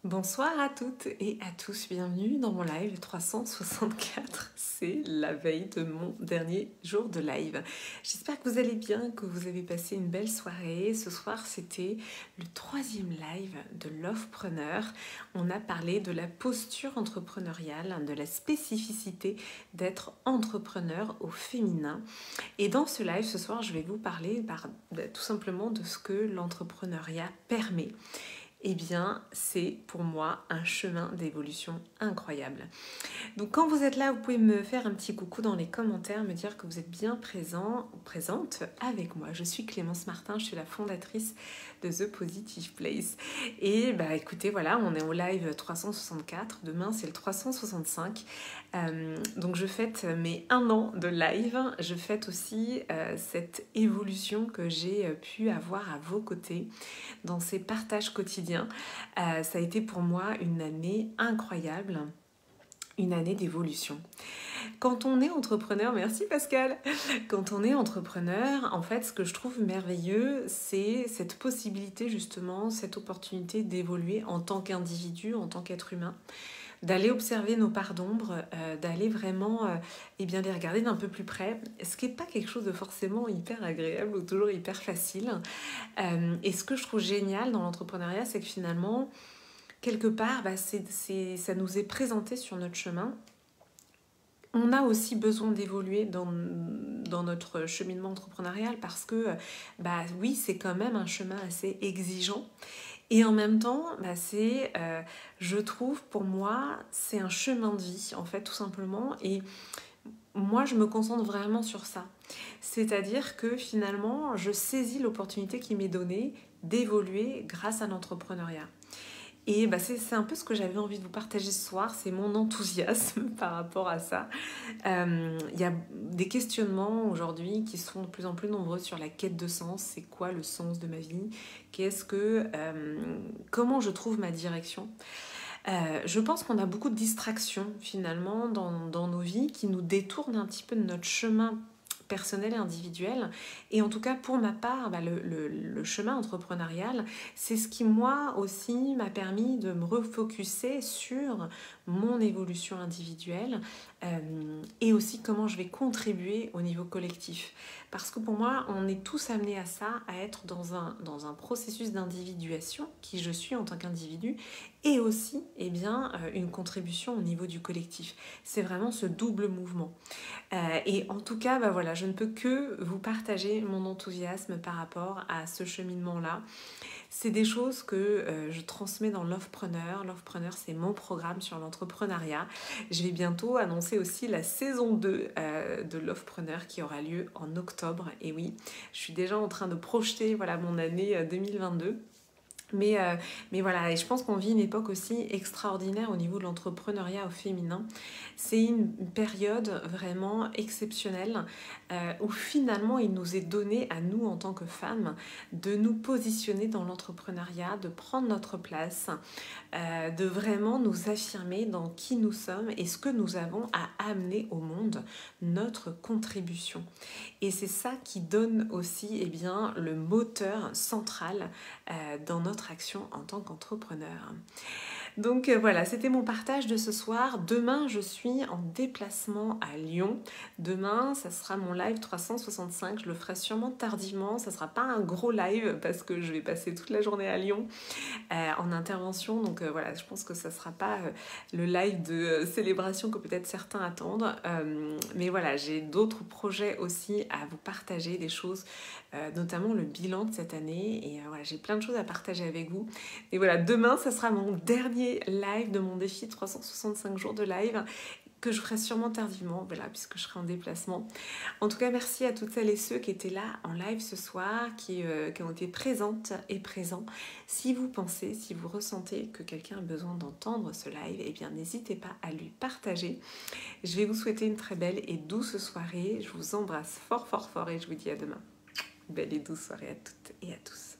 Bonsoir à toutes et à tous, bienvenue dans mon live 364. C'est la veille de mon dernier jour de live. J'espère que vous allez bien, que vous avez passé une belle soirée. Ce soir, c'était le troisième live de Lovepreneur. On a parlé de la posture entrepreneuriale, de la spécificité d'être entrepreneur au féminin. Et dans ce live, ce soir, je vais vous parler tout simplement de ce que l'entrepreneuriat permet. Eh bien, c'est pour moi un chemin d'évolution incroyable. Donc quand vous êtes là, vous pouvez me faire un petit coucou dans les commentaires, me dire que vous êtes bien présent ou présente avec moi. Je suis Clémence Martin, je suis la fondatrice de The Positive Place. Et bah écoutez, voilà, on est au live 364, demain c'est le 365. Donc je fête mes 1 an de live, je fête aussi cette évolution que j'ai pu avoir à vos côtés dans ces partages quotidiens. Ça a été pour moi une année incroyable, une année d'évolution. Quand on est entrepreneur, merci Pascal, quand on est entrepreneur, en fait, ce que je trouve merveilleux, c'est cette possibilité justement, cette opportunité d'évoluer en tant qu'individu, en tant qu'être humain, d'aller observer nos parts d'ombre, d'aller vraiment les regarder d'un peu plus près, ce qui n'est pas quelque chose de forcément hyper agréable ou toujours hyper facile. Et ce que je trouve génial dans l'entrepreneuriat, c'est que finalement, quelque part, ça nous est présenté sur notre chemin. On a aussi besoin d'évoluer dans notre cheminement entrepreneurial parce que, oui, c'est quand même un chemin assez exigeant. Et en même temps, je trouve, pour moi, c'est un chemin de vie, en fait, tout simplement. Et moi, je me concentre vraiment sur ça. C'est-à-dire que finalement, je saisis l'opportunité qui m'est donnée d'évoluer grâce à l'entrepreneuriat. Et c'est un peu ce que j'avais envie de vous partager ce soir, c'est mon enthousiasme par rapport à ça. Y a des questionnements aujourd'hui qui sont de plus en plus nombreux sur la quête de sens. C'est quoi le sens de ma vie? Comment je trouve ma direction? Je pense qu'on a beaucoup de distractions finalement dans nos vies qui nous détournent un petit peu de notre chemin personnel et individuel. Et en tout cas, pour ma part, le chemin entrepreneurial, c'est ce qui, moi aussi, m'a permis de me refocuser sur mon évolution individuelle et aussi comment je vais contribuer au niveau collectif. Parce que pour moi, on est tous amenés à ça, à être dans un processus d'individuation, qui je suis en tant qu'individu, et aussi une contribution au niveau du collectif. C'est vraiment ce double mouvement. Et en tout cas, je ne peux que vous partager mon enthousiasme par rapport à ce cheminement-là. C'est des choses que je transmets dans Lovepreneur. Lovepreneur, c'est mon programme sur l'entrepreneuriat. Je vais bientôt annoncer aussi la saison 2 de Lovepreneur qui aura lieu en octobre. Et oui, je suis déjà en train de projeter mon année 2022. Mais voilà, et je pense qu'on vit une époque aussi extraordinaire au niveau de l'entrepreneuriat au féminin. C'est une période vraiment exceptionnelle où finalement il nous est donné à nous en tant que femmes de nous positionner dans l'entrepreneuriat, de prendre notre place, de vraiment nous affirmer dans qui nous sommes et ce que nous avons à amener au monde, notre contribution. Et c'est ça qui donne aussi le moteur central dans notre action en tant qu'entrepreneur. Donc voilà, c'était mon partage de ce soir. Demain, je suis en déplacement à Lyon. Demain, ça sera mon live 365. Je le ferai sûrement tardivement. Ça ne sera pas un gros live parce que je vais passer toute la journée à Lyon en intervention. Donc voilà, je pense que ça ne sera pas le live de célébration que peut-être certains attendent. Mais voilà, j'ai d'autres projets aussi à vous partager, des choses, notamment le bilan de cette année. Et voilà, j'ai plein de choses à partager avec vous. Et voilà, demain, ça sera mon dernier live de mon défi 365 jours de live que je ferai sûrement tardivement, puisque je serai en déplacement. En tout cas, merci à toutes celles et ceux qui étaient là en live ce soir, qui ont été présentes et présents. Si vous pensez, si vous ressentez que quelqu'un a besoin d'entendre ce live, eh bien, n'hésitez pas à lui partager. Je vais vous souhaiter une très belle et douce soirée. Je vous embrasse fort, fort, fort et je vous dis à demain. Belle et douce soirée à toutes et à tous.